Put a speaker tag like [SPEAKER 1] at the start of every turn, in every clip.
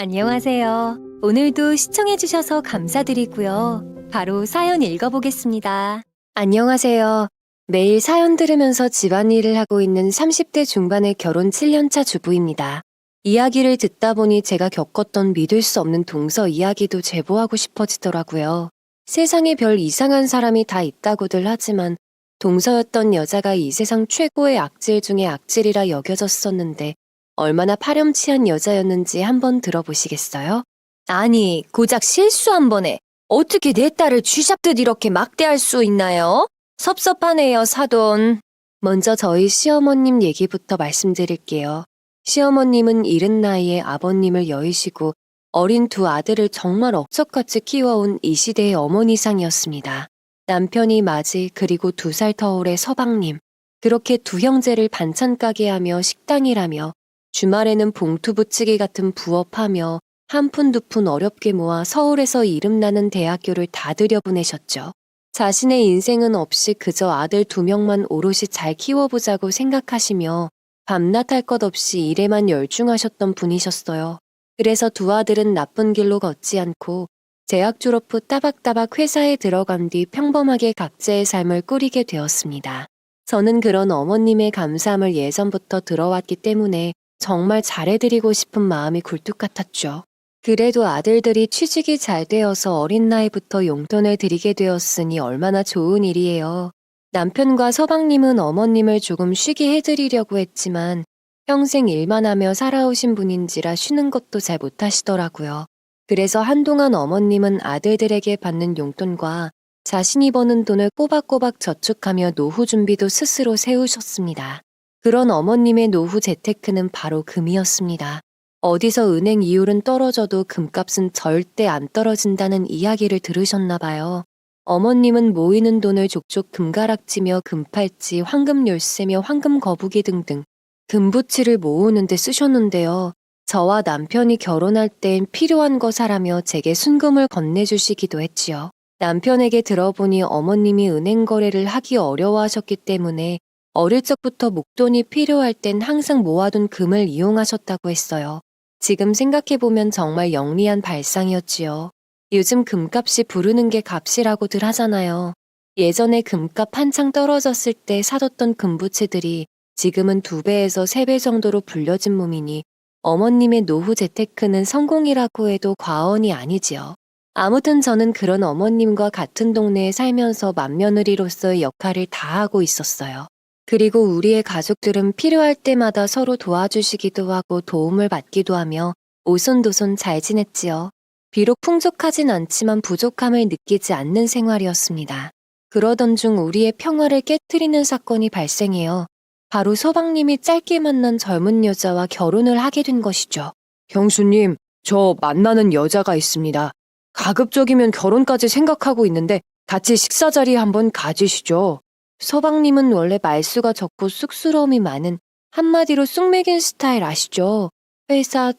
[SPEAKER 1] 안녕하세요. 오늘도 시청해주셔서 감사드리고요. 바로 사연 읽어보겠습니다. 안녕하세요. 매일 사연 들으면서 집안일을 하고 있는 30대 중반의 결혼 7년차 주부입니다. 이야기를 듣다 보니 제가 겪었던 믿을 수 없는 동서 이야기도 제보하고 싶어지더라고요. 세상에 별 이상한 사람이 다 있다고들 하지만 동서였던 여자가 이 세상 최고의 악질 중에 악질이라 여겨졌었는데 얼마나 파렴치한 여자였는지 한번 들어보시겠어요? 아니, 고작 실수 한 번에 어떻게 내 딸을 쥐잡듯 이렇게 막대할 수 있나요? 섭섭하네요, 사돈. 먼저 저희 시어머님 얘기부터 말씀드릴게요. 시어머님은 이른 나이에 아버님을 여의시고 어린 두 아들을 정말 억척같이 키워온 이 시대의 어머니상이었습니다. 남편이 맞이 그리고 2살 터울의 서방님. 그렇게 두 형제를 반찬 가게 하며 식당이라며 주말에는 봉투 붙이기 같은 부업하며 한 푼 두 푼 어렵게 모아 서울에서 이름나는 대학교를 다 들여보내셨죠. 자신의 인생은 없이 그저 아들 2명만 오롯이 잘 키워보자고 생각하시며 밤낮 할 것 없이 일에만 열중하셨던 분이셨어요. 그래서 두 아들은 나쁜 길로 걷지 않고 대학 졸업 후 따박따박 회사에 들어간 뒤 평범하게 각자의 삶을 꾸리게 되었습니다. 저는 그런 어머님의 감사함을 예전부터 들어왔기 때문에 정말 잘해드리고 싶은 마음이 굴뚝 같았죠. 그래도 아들들이 취직이 잘 되어서 어린 나이부터 용돈을 드리게 되었으니 얼마나 좋은 일이에요. 남편과 서방님은 어머님을 조금 쉬게 해드리려고 했지만 평생 일만 하며 살아오신 분인지라 쉬는 것도 잘 못하시더라고요. 그래서 한동안 어머님은 아들들에게 받는 용돈과 자신이 버는 돈을 꼬박꼬박 저축하며 노후 준비도 스스로 세우셨습니다. 그런 어머님의 노후 재테크는 바로 금이었습니다. 어디서 은행 이율은 떨어져도 금값은 절대 안 떨어진다는 이야기를 들으셨나 봐요. 어머님은 모이는 돈을 족족 금가락지며 금팔찌, 황금 열쇠며 황금 거북이 등등 금부치를 모으는 데 쓰셨는데요. 저와 남편이 결혼할 땐 필요한 거 사라며 제게 순금을 건네주시기도 했지요. 남편에게 들어보니 어머님이 은행 거래를 하기 어려워하셨기 때문에 어릴 적부터 목돈이 필요할 땐 항상 모아둔 금을 이용하셨다고 했어요. 지금 생각해보면 정말 영리한 발상이었지요. 요즘 금값이 부르는 게 값이라고들 하잖아요. 예전에 금값 한창 떨어졌을 때 사뒀던 금부채들이 지금은 2배에서 3배 정도로 불려진 몸이니 어머님의 노후 재테크는 성공이라고 해도 과언이 아니지요. 아무튼 저는 그런 어머님과 같은 동네에 살면서 맏며느리로서의 역할을 다하고 있었어요. 그리고 우리의 가족들은 필요할 때마다 서로 도와주시기도 하고 도움을 받기도 하며 오손도손 잘 지냈지요. 비록 풍족하진 않지만 부족함을 느끼지 않는 생활이었습니다. 그러던 중 우리의 평화를 깨트리는 사건이 발생해요. 바로 서방님이 짧게 만난 젊은 여자와 결혼을 하게 된 것이죠. 형수님, 저 만나는 여자가 있습니다. 가급적이면 결혼까지 생각하고 있는데 같이 식사 자리 한번 가지시죠. 서방님은 원래 말수가 적고 쑥스러움이 많은 한마디로 쑥맥인 스타일 아시죠? 회사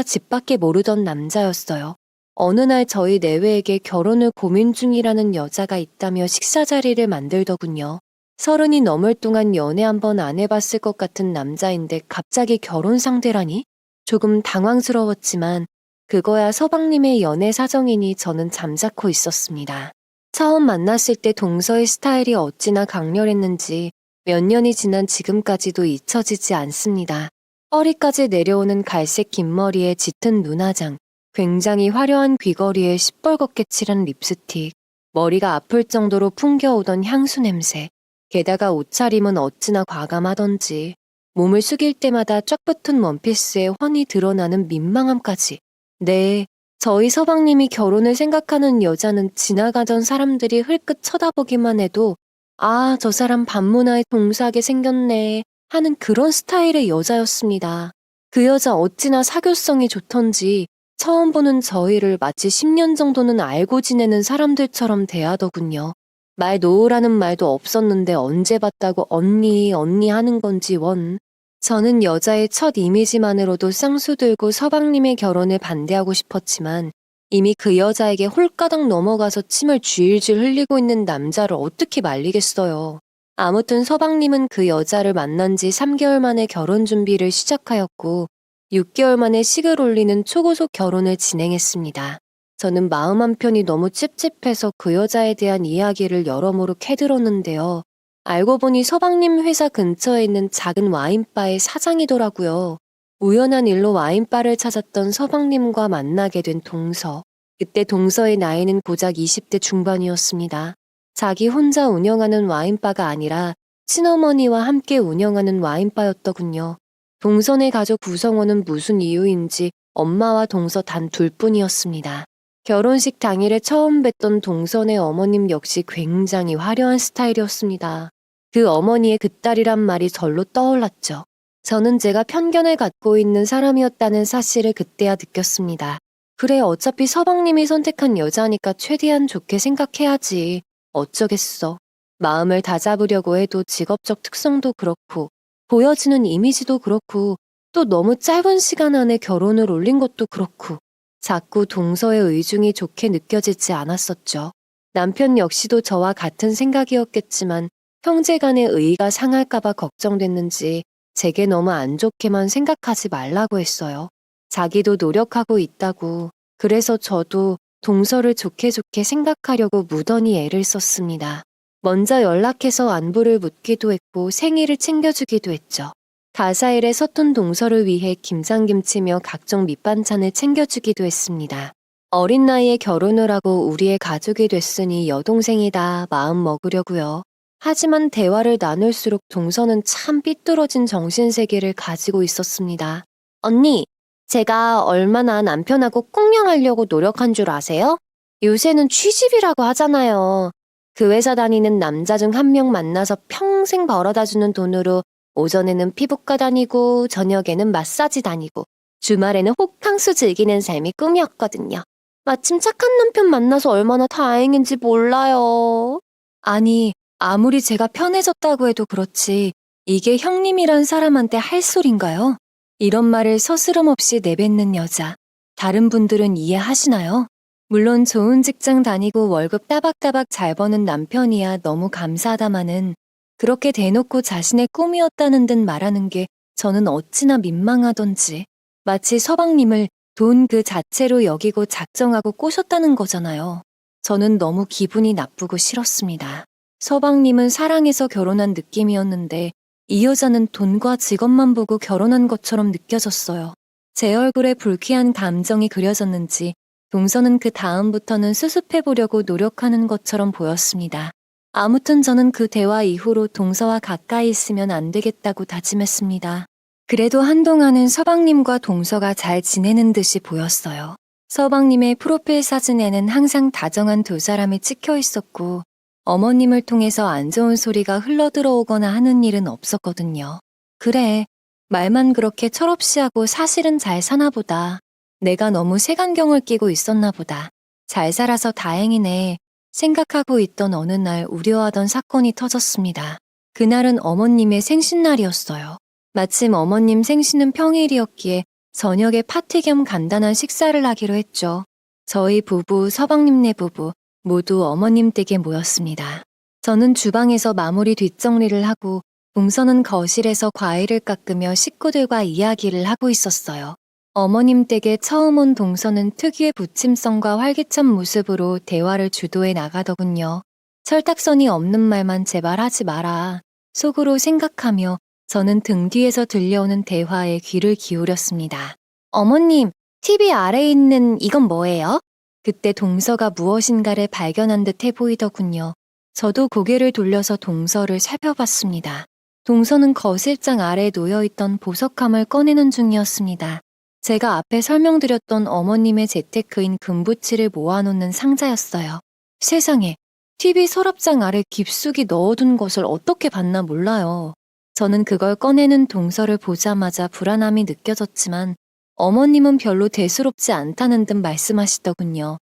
[SPEAKER 1] 집밖에 모르던 남자였어요. 어느 날 저희 내외에게 결혼을 고민 중이라는 여자가 있다며 식사 자리를 만들더군요. 30이 넘을 동안 연애 한번 안 해봤을 것 같은 남자인데 갑자기 결혼 상대라니? 조금 당황스러웠지만 그거야 서방님의 연애 사정이니 저는 잠자코 있었습니다. 처음 만났을 때 동서의 스타일이 어찌나 강렬했는지 몇 년이 지난 지금까지도 잊혀지지 않습니다. 허리까지 내려오는 갈색 긴 머리에 짙은 눈화장, 굉장히 화려한 귀걸이에 시뻘겋게 칠한 립스틱, 머리가 아플 정도로 풍겨오던 향수 냄새, 게다가 옷차림은 어찌나 과감하던지 몸을 숙일 때마다 쫙 붙은 원피스에 훤히 드러나는 민망함까지. 네, 저희 서방님이 결혼을 생각하는 여자는 지나가던 사람들이 흘끗 쳐다보기만 해도 아, 저 사람 반문화에 동서하게 생겼네 하는 그런 스타일의 여자였습니다. 그 여자 어찌나 사교성이 좋던지 처음 보는 저희를 마치 10년 정도는 알고 지내는 사람들처럼 대하더군요. 말 놓으라는 말도 없었는데 언제 봤다고 언니 하는 건지 원. 저는 여자의 첫 이미지만으로도 쌍수 들고 서방님의 결혼을 반대하고 싶었지만 이미 그 여자에게 홀가닥 넘어가서 침을 줄줄 흘리고 있는 남자를 어떻게 말리겠어요. 아무튼 서방님은 그 여자를 만난 지 3개월 만에 결혼 준비를 시작하였고 6개월 만에 식을 올리는 초고속 결혼을 진행했습니다. 저는 마음 한편이 너무 찝찝해서 그 여자에 대한 이야기를 여러모로 캐들었는데요. 알고 보니 서방님 회사 근처에 있는 작은 와인바의 사장이더라고요. 우연한 일로 와인바를 찾았던 서방님과 만나게 된 동서. 그때 동서의 나이는 고작 20대 중반이었습니다. 자기 혼자 운영하는 와인바가 아니라 친어머니와 함께 운영하는 와인바였더군요. 동선의 가족 구성원은 무슨 이유인지 엄마와 동서 단 둘뿐이었습니다. 결혼식 당일에 처음 뵀던 동선의 어머님 역시 굉장히 화려한 스타일이었습니다. 그 어머니의 그 딸이란 말이 절로 떠올랐죠. 저는 제가 편견을 갖고 있는 사람이었다는 사실을 그때야 느꼈습니다. 그래, 어차피 서방님이 선택한 여자니까 최대한 좋게 생각해야지. 어쩌겠어. 마음을 다잡으려고 해도 직업적 특성도 그렇고 보여지는 이미지도 그렇고 또 너무 짧은 시간 안에 결혼을 올린 것도 그렇고 자꾸 동서의 의중이 좋게 느껴지지 않았었죠. 남편 역시도 저와 같은 생각이었겠지만 형제 간의 의가 상할까봐 걱정됐는지 제게 너무 안 좋게만 생각하지 말라고 했어요. 자기도 노력하고 있다고. 그래서 저도 동서를 좋게 생각하려고 무던히 애를 썼습니다. 먼저 연락해서 안부를 묻기도 했고 생일을 챙겨주기도 했죠. 가사일에 서툰 동서를 위해 김장김치며 각종 밑반찬을 챙겨주기도 했습니다. 어린 나이에 결혼을 하고 우리의 가족이 됐으니 여동생이다 마음 먹으려고요. 하지만 대화를 나눌수록 동서는 참 삐뚤어진 정신세계를 가지고 있었습니다. 언니, 제가 얼마나 남편하고 꽁냥하려고 노력한 줄 아세요? 요새는 취집이라고 하잖아요. 그 회사 다니는 남자 중 한 명 만나서 평생 벌어다주는 돈으로 오전에는 피부과 다니고 저녁에는 마사지 다니고 주말에는 호캉스 즐기는 삶이 꿈이었거든요. 마침 착한 남편 만나서 얼마나 다행인지 몰라요. 아니, 아무리 제가 편해졌다고 해도 그렇지 이게 형님이란 사람한테 할 소린가요? 이런 말을 서스럼 없이 내뱉는 여자. 다른 분들은 이해하시나요? 물론 좋은 직장 다니고 월급 따박따박 잘 버는 남편이야 너무 감사하다마는 그렇게 대놓고 자신의 꿈이었다는 듯 말하는 게 저는 어찌나 민망하던지 마치 서방님을 돈 그 자체로 여기고 작정하고 꼬셨다는 거잖아요. 저는 너무 기분이 나쁘고 싫었습니다. 서방님은 사랑해서 결혼한 느낌이었는데 이 여자는 돈과 직업만 보고 결혼한 것처럼 느껴졌어요. 제 얼굴에 불쾌한 감정이 그려졌는지 동서는 그 다음부터는 수습해보려고 노력하는 것처럼 보였습니다. 아무튼 저는 그 대화 이후로 동서와 가까이 있으면 안 되겠다고 다짐했습니다. 그래도 한동안은 서방님과 동서가 잘 지내는 듯이 보였어요. 서방님의 프로필 사진에는 항상 다정한 두 사람이 찍혀 있었고 어머님을 통해서 안 좋은 소리가 흘러들어오거나 하는 일은 없었거든요. 그래, 말만 그렇게 철없이 하고 사실은 잘 사나 보다. 내가 너무 색안경을 끼고 있었나 보다. 잘 살아서 다행이네. 생각하고 있던 어느 날 우려하던 사건이 터졌습니다. 그날은 어머님의 생신날이었어요. 마침 어머님 생신은 평일이었기에 저녁에 파티 겸 간단한 식사를 하기로 했죠. 저희 부부, 서방님네 부부 모두 어머님 댁에 모였습니다. 저는 주방에서 마무리 뒷정리를 하고 동서는 거실에서 과일을 깎으며 식구들과 이야기를 하고 있었어요. 어머님 댁에 처음 온 동서는 특유의 부침성과 활기찬 모습으로 대화를 주도해 나가더군요. 철딱서니 없는 말만 제발 하지 마라. 속으로 생각하며 저는 등 뒤에서 들려오는 대화에 귀를 기울였습니다. 어머님, TV 아래에 있는 이건 뭐예요? 그때 동서가 무엇인가를 발견한 듯해 보이더군요. 저도 고개를 돌려서 동서를 살펴봤습니다. 동서는 거실장 아래에 놓여있던 보석함을 꺼내는 중이었습니다. 제가 앞에 설명드렸던 어머님의 재테크인 금부치를 모아놓는 상자였어요. 세상에, TV 서랍장 아래 깊숙이 넣어둔 것을 어떻게 봤나 몰라요. 저는 그걸 꺼내는 동서를 보자마자 불안함이 느껴졌지만 어머님은 별로 대수롭지 않다는 듯 말씀하시더군요.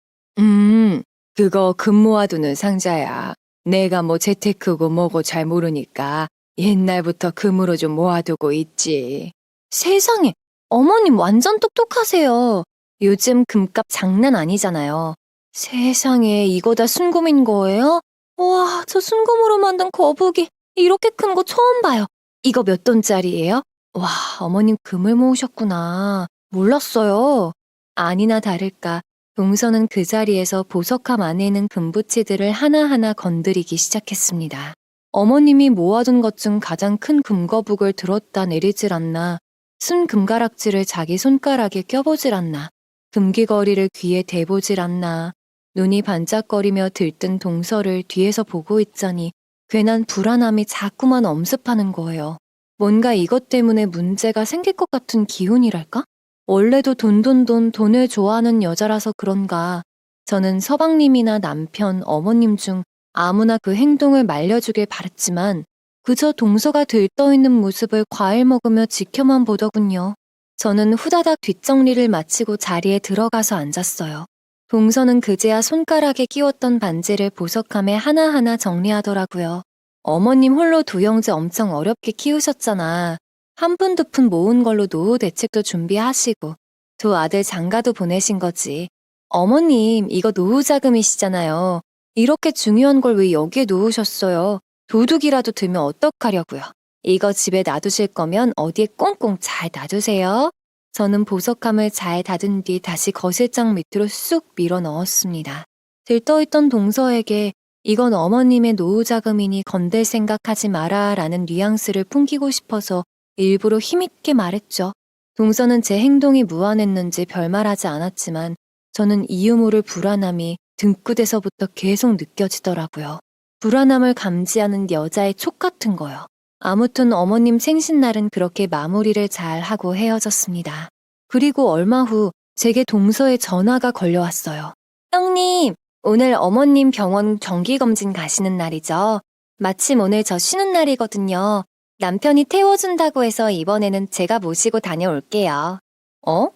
[SPEAKER 1] 그거 금 모아두는 상자야. 내가 뭐 재테크고 뭐고 잘 모르니까 옛날부터 금으로 좀 모아두고 있지. 세상에, 어머님 완전 똑똑하세요. 요즘 금값 장난 아니잖아요. 세상에, 이거 다 순금인 거예요? 와, 저 순금으로 만든 거북이 이렇게 큰 거 처음 봐요. 이거 몇 돈짜리예요? 와, 어머님 금을 모으셨구나. 몰랐어요. 아니나 다를까 동서는 그 자리에서 보석함 안에 있는 금붙이들을 하나하나 건드리기 시작했습니다. 어머님이 모아둔 것 중 가장 큰 금거북을 들었다 내리질 않나, 순 금가락지를 자기 손가락에 껴보질 않나, 금귀걸이를 귀에 대보질 않나, 눈이 반짝거리며 들뜬 동서를 뒤에서 보고 있자니 괜한 불안함이 자꾸만 엄습하는 거예요. 뭔가 이것 때문에 문제가 생길 것 같은 기운이랄까? 원래도 돈을 좋아하는 여자라서 그런가 저는 서방님이나 남편, 어머님 중 아무나 그 행동을 말려주길 바랬지만 그저 동서가 들떠있는 모습을 과일 먹으며 지켜만 보더군요. 저는 후다닥 뒷정리를 마치고 자리에 들어가서 앉았어요. 동서는 그제야 손가락에 끼웠던 반지를 보석함에 하나하나 정리하더라고요. 어머님 홀로 두 형제 엄청 어렵게 키우셨잖아. 한 푼 두 푼 모은 걸로 노후 대책도 준비하시고 두 아들 장가도 보내신 거지. 어머님, 이거 노후 자금이시잖아요. 이렇게 중요한 걸 왜 여기에 놓으셨어요? 도둑이라도 들면 어떡하려고요. 이거 집에 놔두실 거면 어디에 꽁꽁 잘 놔두세요. 저는 보석함을 잘 닫은 뒤 다시 거실장 밑으로 쑥 밀어 넣었습니다. 들떠있던 동서에게 이건 어머님의 노후 자금이니 건들 생각하지 마라 라는 뉘앙스를 풍기고 싶어서 일부러 힘있게 말했죠. 동서는 제 행동이 무안했는지 별말하지 않았지만 저는 이유 모를 불안함이 등끝에서부터 계속 느껴지더라고요. 불안함을 감지하는 여자의 촉 같은 거요. 아무튼 어머님 생신날은 그렇게 마무리를 잘 하고 헤어졌습니다. 그리고 얼마 후 제게 동서의 전화가 걸려왔어요. 형님, 오늘 어머님 병원 정기검진 가시는 날이죠. 마침 오늘 저 쉬는 날이거든요. 남편이 태워준다고 해서 이번에는 제가 모시고 다녀올게요.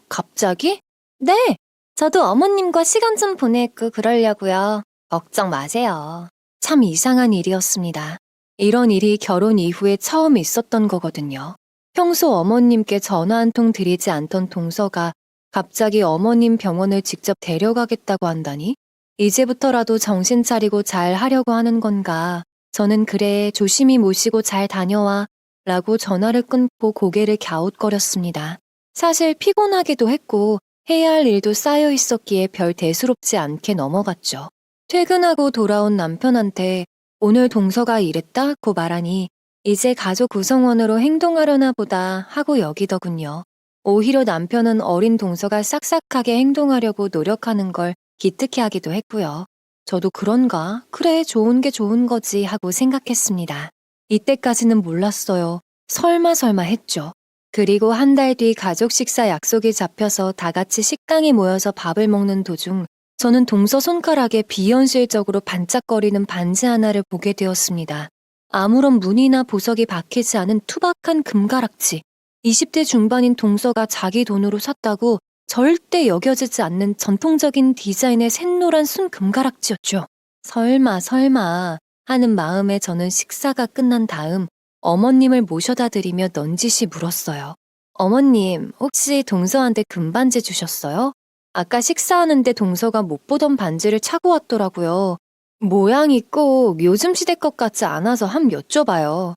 [SPEAKER 1] 갑자기? 네! 저도 어머님과 시간 좀 보내고 그러려고요. 걱정 마세요. 참 이상한 일이었습니다. 이런 일이 결혼 이후에 처음 있었던 거거든요. 평소 어머님께 전화 한 통 드리지 않던 동서가 갑자기 어머님 병원을 직접 데려가겠다고 한다니? 이제부터라도 정신 차리고 잘 하려고 하는 건가? 저는 그래, 조심히 모시고 잘 다녀와 라고 전화를 끊고 고개를 갸웃거렸습니다. 사실 피곤하기도 했고 해야 할 일도 쌓여 있었기에 별 대수롭지 않게 넘어갔죠. 퇴근하고 돌아온 남편한테 오늘 동서가 이랬다고 말하니 이제 가족 구성원으로 행동하려나 보다 하고 여기더군요. 오히려 남편은 어린 동서가 싹싹하게 행동하려고 노력하는 걸 기특해하기도 했고요. 저도 그런가? 그래, 좋은 게 좋은 거지 하고 생각했습니다. 이때까지는 몰랐어요. 설마 했죠. 그리고 한 달 뒤 가족 식사 약속이 잡혀서 다 같이 식당에 모여서 밥을 먹는 도중 저는 동서 손가락에 비현실적으로 반짝거리는 반지 하나를 보게 되었습니다. 아무런 무늬나 보석이 박히지 않은 투박한 금가락지. 20대 중반인 동서가 자기 돈으로 샀다고 절대 여겨지지 않는 전통적인 디자인의 샛노란 순 금가락지였죠. 설마 하는 마음에 저는 식사가 끝난 다음 어머님을 모셔다 드리며 넌지시 물었어요. 어머님, 혹시 동서한테 금반지 주셨어요? 아까 식사하는데 동서가 못 보던 반지를 차고 왔더라고요. 모양이 꼭 요즘 시대 것 같지 않아서 여쭤봐요.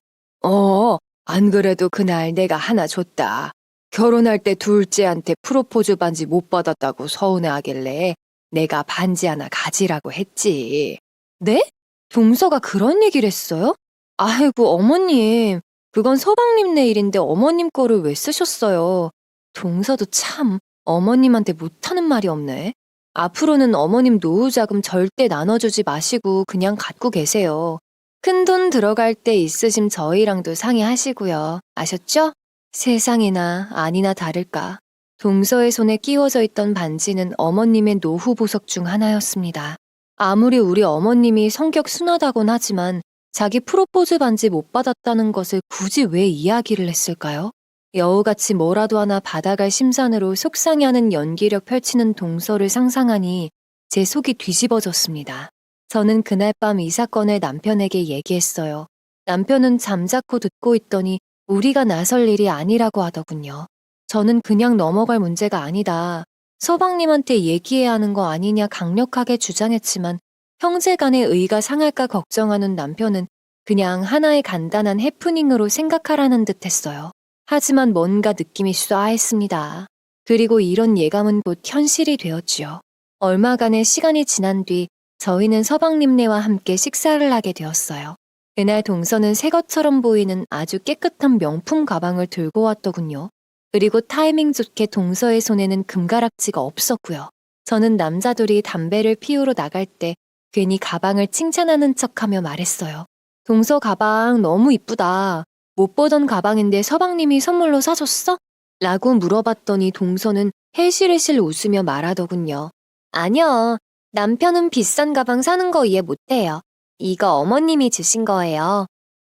[SPEAKER 1] 안 그래도 그날 내가 하나 줬다. 결혼할 때 둘째한테 프로포즈 반지 못 받았다고 서운해하길래 내가 반지 하나 가지라고 했지. 네? 동서가 그런 얘기를 했어요? 아이고 어머님, 그건 서방님네 일인데 어머님 거를 왜 쓰셨어요? 동서도 참 어머님한테 못하는 말이 없네. 앞으로는 어머님 노후 자금 절대 나눠주지 마시고 그냥 갖고 계세요. 큰돈 들어갈 때 있으심 저희랑도 상의하시고요. 아셨죠? 세상에나 아니나 다를까. 동서의 손에 끼워져 있던 반지는 어머님의 노후 보석 중 하나였습니다. 아무리 우리 어머님이 성격 순하다곤 하지만 자기 프로포즈 반지 못 받았다는 것을 굳이 왜 이야기를 했을까요? 여우같이 뭐라도 하나 받아갈 심산으로 속상해하는 연기력 펼치는 동서를 상상하니 제 속이 뒤집어졌습니다. 저는 그날 밤 이 사건을 남편에게 얘기했어요. 남편은 잠자코 듣고 있더니 우리가 나설 일이 아니라고 하더군요. 저는 그냥 넘어갈 문제가 아니다. 서방님한테 얘기해야 하는 거 아니냐 강력하게 주장했지만 형제 간의 의가 상할까 걱정하는 남편은 그냥 하나의 간단한 해프닝으로 생각하라는 듯 했어요. 하지만 뭔가 느낌이 쏴했습니다. 그리고 이런 예감은 곧 현실이 되었지요. 얼마간의 시간이 지난 뒤 저희는 서방님네와 함께 식사를 하게 되었어요. 그날 동서는 새 것처럼 보이는 아주 깨끗한 명품 가방을 들고 왔더군요. 그리고 타이밍 좋게 동서의 손에는 금가락지가 없었고요. 저는 남자들이 담배를 피우러 나갈 때 괜히 가방을 칭찬하는 척하며 말했어요. 동서 가방 너무 이쁘다. 못 보던 가방인데 서방님이 선물로 사줬어? 라고 물어봤더니 동서는 헬실헬실 웃으며 말하더군요. 아니요. 남편은 비싼 가방 사는 거 이해 못해요. 이거 어머님이 주신 거예요.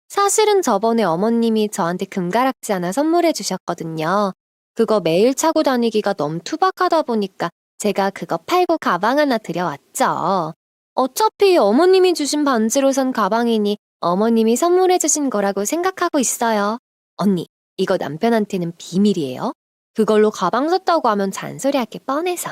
[SPEAKER 1] 사실은 저번에 어머님이 저한테 금가락지 하나 선물해 주셨거든요. 그거 매일 차고 다니기가 너무 투박하다 보니까 제가 그거 팔고 가방 하나 들여왔죠. 어차피 어머님이 주신 반지로 산 가방이니 어머님이 선물해 주신 거라고 생각하고 있어요. 언니, 이거 남편한테는 비밀이에요. 그걸로 가방 샀다고 하면 잔소리할 게 뻔해서.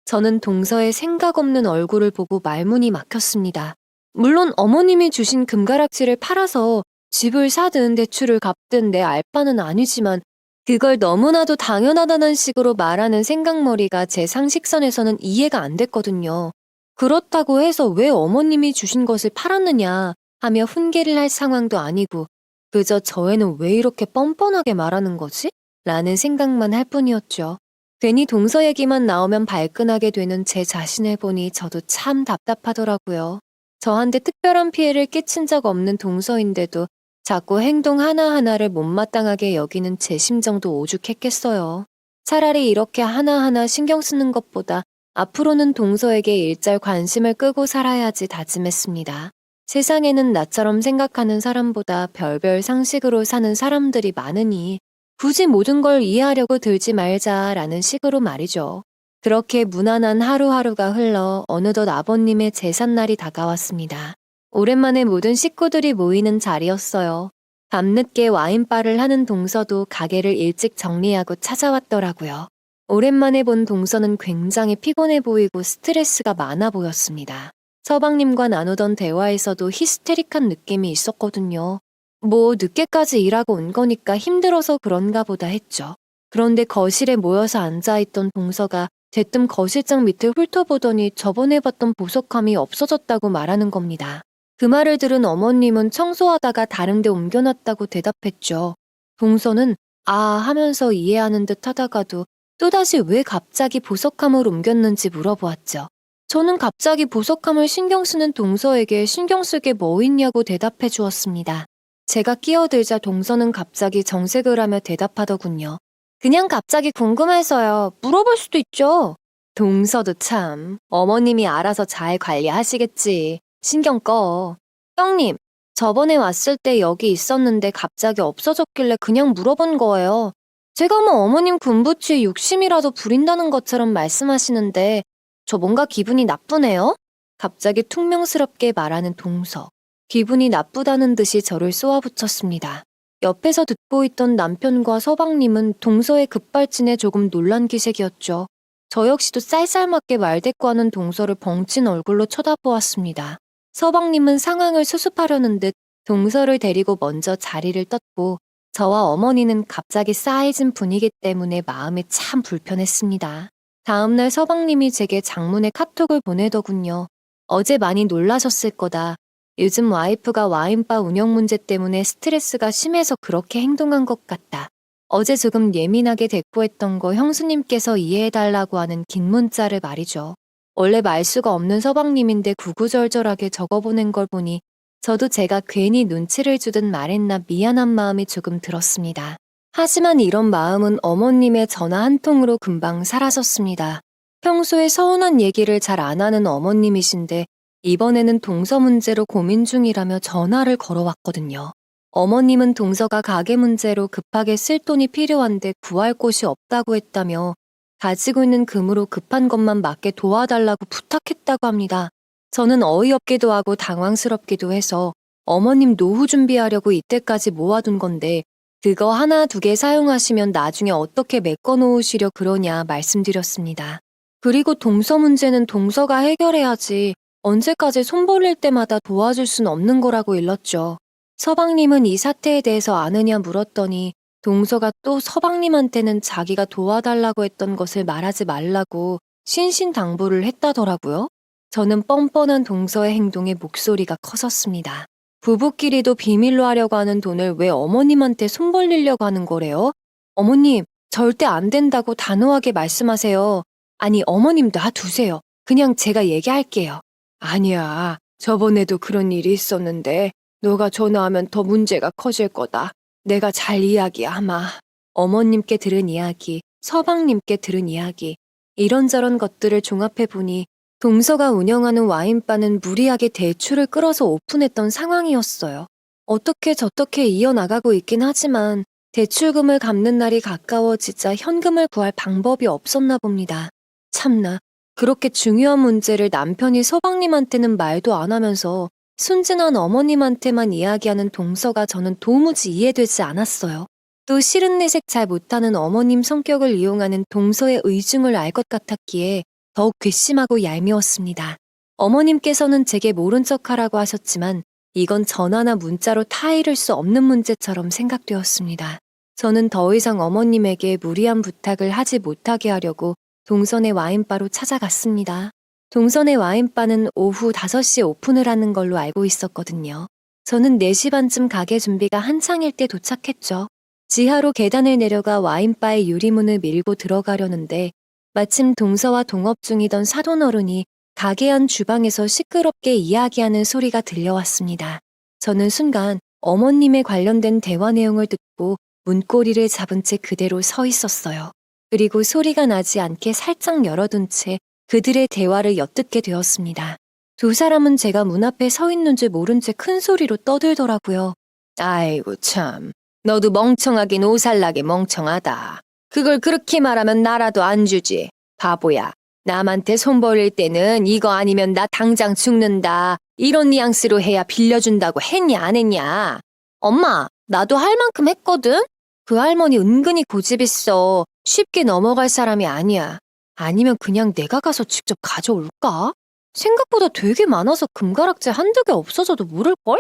[SPEAKER 1] 저는 동서의 생각 없는 얼굴을 보고 말문이 막혔습니다. 물론 어머님이 주신 금가락지를 팔아서 집을 사든 대출을 갚든 내 알바는 아니지만 그걸 너무나도 당연하다는 식으로 말하는 생각머리가 제 상식선에서는 이해가 안 됐거든요. 그렇다고 해서 왜 어머님이 주신 것을 팔았느냐 하며 훈계를 할 상황도 아니고 그저 저 애는 왜 이렇게 뻔뻔하게 말하는 거지? 라는 생각만 할 뿐이었죠. 괜히 동서 얘기만 나오면 발끈하게 되는 제 자신을 보니 저도 참 답답하더라고요. 저한테 특별한 피해를 끼친 적 없는 동서인데도 자꾸 행동 하나하나를 못마땅하게 여기는 제 심정도 오죽했겠어요. 차라리 이렇게 하나하나 신경 쓰는 것보다 앞으로는 동서에게 일절 관심을 끄고 살아야지 다짐했습니다. 세상에는 나처럼 생각하는 사람보다 별별 상식으로 사는 사람들이 많으니 굳이 모든 걸 이해하려고 들지 말자라는 식으로 말이죠. 그렇게 무난한 하루하루가 흘러 어느덧 아버님의 제삿날이 다가왔습니다. 오랜만에 모든 식구들이 모이는 자리였어요. 밤늦게 와인바를 하는 동서도 가게를 일찍 정리하고 찾아왔더라고요. 오랜만에 본 동서는 굉장히 피곤해 보이고 스트레스가 많아 보였습니다. 서방님과 나누던 대화에서도 히스테릭한 느낌이 있었거든요. 뭐 늦게까지 일하고 온 거니까 힘들어서 그런가 보다 했죠. 그런데 거실에 모여서 앉아있던 동서가 대뜸 거실장 밑을 훑어보더니 저번에 봤던 보석함이 없어졌다고 말하는 겁니다. 그 말을 들은 어머님은 청소하다가 다른 데 옮겨놨다고 대답했죠. 동서는 아 하면서 이해하는 듯 하다가도 또다시 왜 갑자기 보석함을 옮겼는지 물어보았죠. 저는 갑자기 보석함을 신경 쓰는 동서에게 신경 쓸 게 뭐 있냐고 대답해 주었습니다. 제가 끼어들자 동서는 갑자기 정색을 하며 대답하더군요. 그냥 갑자기 궁금해서요. 물어볼 수도 있죠. 동서도 참 어머님이 알아서 잘 관리하시겠지. 신경 꺼. 형님, 저번에 왔을 때 여기 있었는데 갑자기 없어졌길래 그냥 물어본 거예요. 제가 뭐 어머님 군부치에 욕심이라도 부린다는 것처럼 말씀하시는데 저 뭔가 기분이 나쁘네요? 갑자기 퉁명스럽게 말하는 동서. 기분이 나쁘다는 듯이 저를 쏘아붙였습니다. 옆에서 듣고 있던 남편과 서방님은 동서의 급발진에 조금 놀란 기색이었죠. 저 역시도 쌀쌀맞게 말대꾸하는 동서를 벙친 얼굴로 쳐다보았습니다. 서방님은 상황을 수습하려는 듯 동서를 데리고 먼저 자리를 떴고 저와 어머니는 갑자기 싸해진 분위기 때문에 마음이 참 불편했습니다. 다음날 서방님이 제게 장문의 카톡을 보내더군요. 어제 많이 놀라셨을 거다. 요즘 와이프가 와인바 운영 문제 때문에 스트레스가 심해서 그렇게 행동한 것 같다. 어제 조금 예민하게 대꾸했던 거 형수님께서 이해해달라고 하는 긴 문자를 말이죠. 원래 말수가 없는 서방님인데 구구절절하게 적어보낸 걸 보니 저도 제가 괜히 눈치를 주듯 말했나 미안한 마음이 조금 들었습니다. 하지만 이런 마음은 어머님의 전화 한 통으로 금방 사라졌습니다. 평소에 서운한 얘기를 잘 안 하는 어머님이신데 이번에는 동서 문제로 고민 중이라며 전화를 걸어왔거든요. 어머님은 동서가 가게 문제로 급하게 쓸 돈이 필요한데 구할 곳이 없다고 했다며 가지고 있는 금으로 급한 것만 맞게 도와달라고 부탁했다고 합니다. 저는 어이없기도 하고 당황스럽기도 해서 어머님 노후 준비하려고 이때까지 모아둔 건데 그거 하나 두 개 사용하시면 나중에 어떻게 메꿔놓으시려 그러냐 말씀드렸습니다. 그리고 동서 문제는 동서가 해결해야지 언제까지 손 벌릴 때마다 도와줄 순 없는 거라고 일렀죠. 서방님은 이 사태에 대해서 아느냐 물었더니 동서가 또 서방님한테는 자기가 도와달라고 했던 것을 말하지 말라고 신신당부를 했다더라고요. 저는 뻔뻔한 동서의 행동에 목소리가 커졌습니다. 부부끼리도 비밀로 하려고 하는 돈을 왜 어머님한테 손 벌리려고 하는 거래요? 어머님, 절대 안 된다고 단호하게 말씀하세요. 아니, 어머님 놔두세요. 그냥 제가 얘기할게요. 아니야, 저번에도 그런 일이 있었는데 너가 전화하면 더 문제가 커질 거다. 내가 잘 이야기하마. 어머님께 들은 이야기, 서방님께 들은 이야기, 이런저런 것들을 종합해보니 동서가 운영하는 와인바는 무리하게 대출을 끌어서 오픈했던 상황이었어요. 어떻게 저떻게 이어나가고 있긴 하지만 대출금을 갚는 날이 가까워지자 현금을 구할 방법이 없었나 봅니다. 참나, 그렇게 중요한 문제를 남편이 서방님한테는 말도 안 하면서 순진한 어머님한테만 이야기하는 동서가 저는 도무지 이해되지 않았어요. 또 싫은 내색 잘 못하는 어머님 성격을 이용하는 동서의 의중을 알 것 같았기에 더욱 괘씸하고 얄미웠습니다. 어머님께서는 제게 모른 척하라고 하셨지만 이건 전화나 문자로 타이를 수 없는 문제처럼 생각되었습니다. 저는 더 이상 어머님에게 무리한 부탁을 하지 못하게 하려고 동선의 와인바로 찾아갔습니다. 동선의 와인바는 오후 5시에 오픈을 하는 걸로 알고 있었거든요. 저는 4시 반쯤 가게 준비가 한창일 때 도착했죠. 지하로 계단을 내려가 와인바의 유리문을 밀고 들어가려는데 마침 동서와 동업 중이던 사돈어른이 가게 안 주방에서 시끄럽게 이야기하는 소리가 들려왔습니다. 저는 순간 어머님에 관련된 대화 내용을 듣고 문고리를 잡은 채 그대로 서 있었어요. 그리고 소리가 나지 않게 살짝 열어둔 채 그들의 대화를 엿듣게 되었습니다. 두 사람은 제가 문 앞에 서 있는 줄 모른 채 큰 소리로 떠들더라고요. 아이고 참, 너도 멍청하긴 오살나게 멍청하다. 그걸 그렇게 말하면 나라도 안 주지. 바보야, 남한테 손 벌릴 때는 이거 아니면 나 당장 죽는다. 이런 뉘앙스로 해야 빌려준다고 했냐 안 했냐. 엄마, 나도 할 만큼 했거든? 그 할머니 은근히 고집 있어. 쉽게 넘어갈 사람이 아니야. 아니면 그냥 내가 가서 직접 가져올까? 생각보다 되게 많아서 금가락지 한두 개 없어져도 모를걸?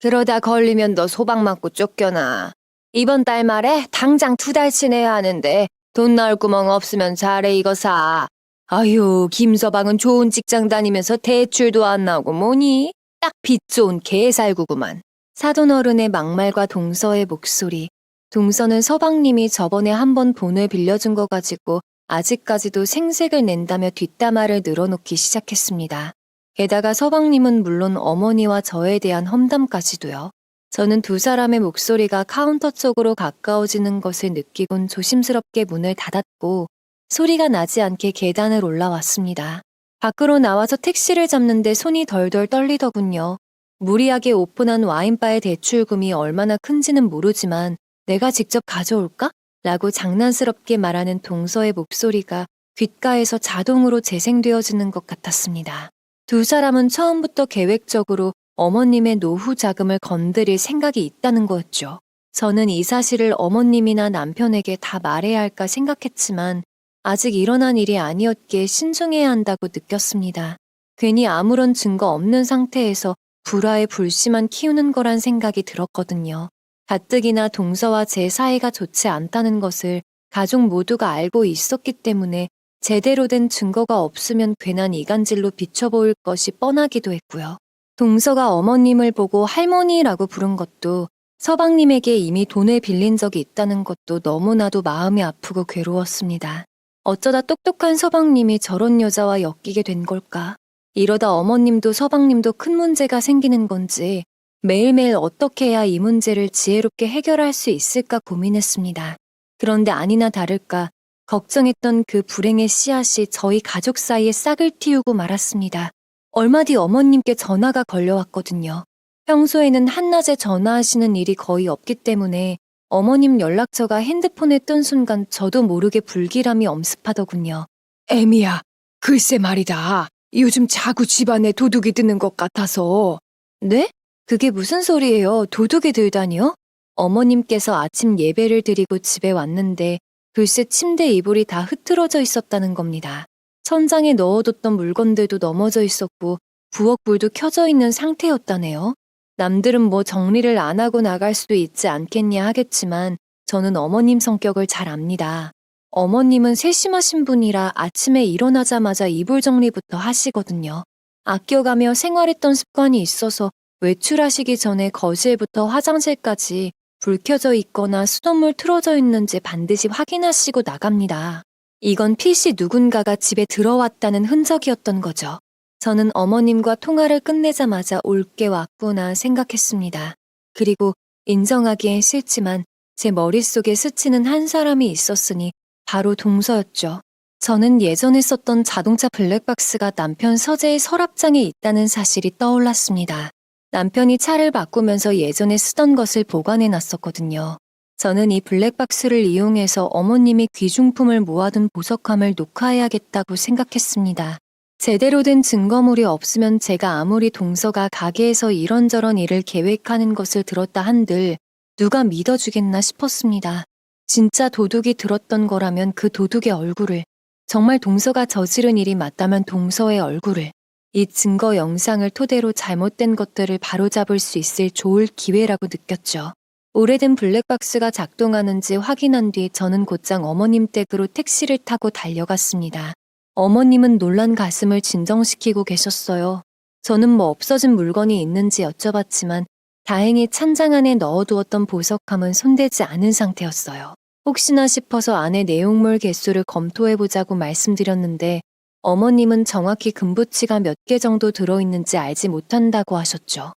[SPEAKER 1] 그러다 걸리면 너 소방 맞고 쫓겨나. 이번 달 말에 당장 2달치 내야 하는데 돈 나올 구멍 없으면 잘해 이거 사. 아유, 김서방은 좋은 직장 다니면서 대출도 안 나오고 뭐니? 딱 빚 좋은 개살구구만. 사돈어른의 막말과 동서의 목소리. 동서는 서방님이 저번에 한번 돈을 빌려준 거 가지고 아직까지도 생색을 낸다며 뒷담화를 늘어놓기 시작했습니다. 게다가 서방님은 물론 어머니와 저에 대한 험담까지도요. 저는 두 사람의 목소리가 카운터 쪽으로 가까워지는 것을 느끼곤 조심스럽게 문을 닫았고 소리가 나지 않게 계단을 올라왔습니다. 밖으로 나와서 택시를 잡는데 손이 덜덜 떨리더군요. 무리하게 오픈한 와인바의 대출금이 얼마나 큰지는 모르지만 내가 직접 가져올까? 라고 장난스럽게 말하는 동서의 목소리가 귓가에서 자동으로 재생되어지는 것 같았습니다. 두 사람은 처음부터 계획적으로 어머님의 노후 자금을 건드릴 생각이 있다는 거였죠. 저는 이 사실을 어머님이나 남편에게 다 말해야 할까 생각했지만 아직 일어난 일이 아니었기에 신중해야 한다고 느꼈습니다. 괜히 아무런 증거 없는 상태에서 불화의 불씨만 키우는 거란 생각이 들었거든요. 가뜩이나 동서와 제 사이가 좋지 않다는 것을 가족 모두가 알고 있었기 때문에 제대로 된 증거가 없으면 괜한 이간질로 비춰 보일 것이 뻔하기도 했고요. 동서가 어머님을 보고 할머니라고 부른 것도 서방님에게 이미 돈을 빌린 적이 있다는 것도 너무나도 마음이 아프고 괴로웠습니다. 어쩌다 똑똑한 서방님이 저런 여자와 엮이게 된 걸까? 이러다 어머님도 서방님도 큰 문제가 생기는 건지 매일매일 어떻게 해야 이 문제를 지혜롭게 해결할 수 있을까 고민했습니다. 그런데 아니나 다를까 걱정했던 그 불행의 씨앗이 저희 가족 사이에 싹을 틔우고 말았습니다. 얼마 뒤 어머님께 전화가 걸려왔거든요. 평소에는 한낮에 전화하시는 일이 거의 없기 때문에 어머님 연락처가 핸드폰에 뜬 순간 저도 모르게 불길함이 엄습하더군요. 애미야, 글쎄 말이다. 요즘 자꾸 집안에 도둑이 드는 것 같아서. 네? 그게 무슨 소리예요? 도둑이 들다니요? 어머님께서 아침 예배를 드리고 집에 왔는데 글쎄 침대 이불이 다 흐트러져 있었다는 겁니다. 천장에 넣어뒀던 물건들도 넘어져 있었고 부엌불도 켜져 있는 상태였다네요. 남들은 뭐 정리를 안 하고 나갈 수도 있지 않겠냐 하겠지만 저는 어머님 성격을 잘 압니다. 어머님은 세심하신 분이라 아침에 일어나자마자 이불 정리부터 하시거든요. 아껴가며 생활했던 습관이 있어서 외출하시기 전에 거실부터 화장실까지 불 켜져 있거나 수돗물 틀어져 있는지 반드시 확인하시고 나갑니다. 이건 필시 누군가가 집에 들어왔다는 흔적이었던 거죠. 저는 어머님과 통화를 끝내자마자 올게 왔구나 생각했습니다. 그리고 인정하기엔 싫지만 제 머릿속에 스치는 한 사람이 있었으니 바로 동서였죠. 저는 예전에 썼던 자동차 블랙박스가 남편 서재의 서랍장에 있다는 사실이 떠올랐습니다. 남편이 차를 바꾸면서 예전에 쓰던 것을 보관해 놨었거든요. 저는 이 블랙박스를 이용해서 어머님이 귀중품을 모아둔 보석함을 녹화해야겠다고 생각했습니다. 제대로 된 증거물이 없으면 제가 아무리 동서가 가게에서 이런저런 일을 계획하는 것을 들었다 한들 누가 믿어주겠나 싶었습니다. 진짜 도둑이 들었던 거라면 그 도둑의 얼굴을, 정말 동서가 저지른 일이 맞다면 동서의 얼굴을, 이 증거 영상을 토대로 잘못된 것들을 바로잡을 수 있을 좋을 기회라고 느꼈죠. 오래된 블랙박스가 작동하는지 확인한 뒤 저는 곧장 어머님 댁으로 택시를 타고 달려갔습니다. 어머님은 놀란 가슴을 진정시키고 계셨어요. 저는 뭐 없어진 물건이 있는지 여쭤봤지만 다행히 찬장 안에 넣어두었던 보석함은 손대지 않은 상태였어요. 혹시나 싶어서 안에 내용물 개수를 검토해보자고 말씀드렸는데 어머님은 정확히 금부치가 몇 개 정도 들어있는지 알지 못한다고 하셨죠.